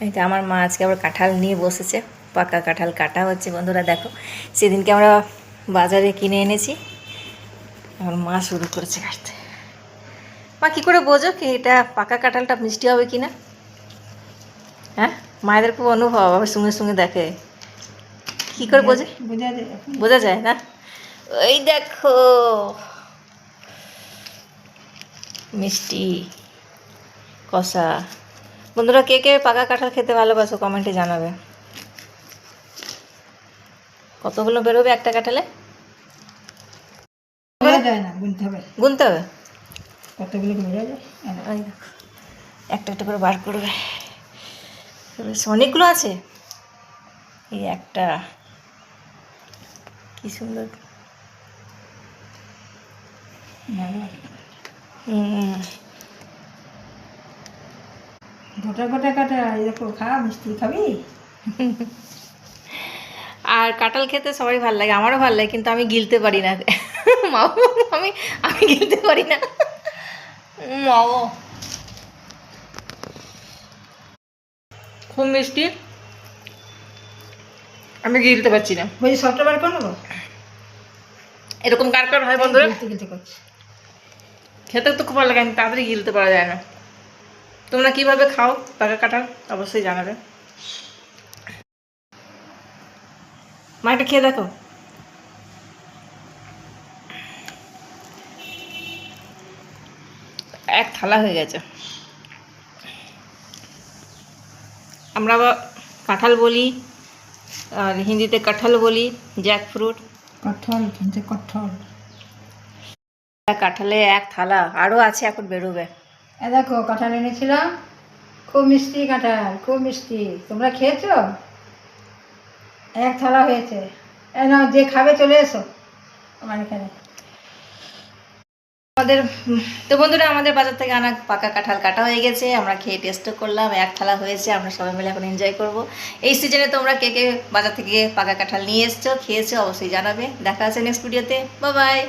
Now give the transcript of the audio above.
এই যে আমার মা আজকে আবার কাঁঠাল নিয়ে বসেছে, পাকা কাঁঠাল কাটা হচ্ছে বন্ধুরা। দেখো সেদিনকে আমরা বাজারে কিনে এনেছি, আমার মা শুরু করেছে কাটতে। মা কী করে বোঝো কি এটা পাকা কাঁঠালটা মিষ্টি হবে কি না? হ্যাঁ, মায়েদের খুব অনুভব, আবার সঙ্গে সঙ্গে দেখে। কী করে বোঝে? বোঝা যায় না? ওই দেখো মিষ্টি কষা। বন্ধুরা কে কে পাকা কাঁঠাল খেতে ভালোবাসো কমেন্টে জানাবে। কতগুলো বেরোবে একটা কাঁঠালে? গুনতে হবে কতগুলো বোঝা যায়। ওই দেখো একটা একটা করে বার করবে, বেশ অনেকগুলো আছে। এই একটা কি সুন্দর। গোটা গোটা কাটা দেখো, খা মিষ্টি খাবি। আর কাঁঠাল খেতে সবারই ভালো লাগে, আমারও ভালো লাগে, কিন্তু আমি গিলতে পারি না। মাও, আমি আমি গিলতে পারি না। মাও খুব মিষ্টি, আমি গিলতে পারছি না। বলছি সবটা বার করে নেবো। এরকম কার কার হয় বন্ধুরা? গিলতে করছি। খেতে তো খুব ভালো লাগে, আমি তাড়াতাড়ি গিলতে পারা যায় না। তোমরা কিভাবে খাও পাকা কাঁঠাল অবশ্যই জানাবে। মা এটা খেয়ে দেখো। এক থালা হয়ে গেছে। আমরা আবার কাঁঠাল বলি, আর হিন্দিতে কাঁঠাল বলি, জ্যাকফ্রুট। কাঁঠাল কিনতে কাঁঠাল। কাঁঠালে এক থালা, আরও আছে এখন বেরোবে। এ দেখো কাঁঠাল এনেছিলাম, খুব মিষ্টি কাঁঠাল, খুব মিষ্টি। তোমরা খেয়েছো? এক থালা হয়েছে। এ নাও, যে খাবে চলে এসো আমার এখানে। আমাদের তো বন্ধুরা আমাদের বাজার থেকে আনা পাকা কাঁঠাল কাটা হয়ে গেছে, আমরা খেয়ে টেস্টও করলাম, এক থালা হয়েছে। আমরা সবাই মিলে এখন এনজয় করব। এই সিজনে তোমরা কে কে বাজার থেকে পাকা কাঁঠাল নিয়ে এসছো, খেয়েছো অবশ্যই জানাবে। দেখা আছে নেক্সট ভিডিওতে। Bye bye.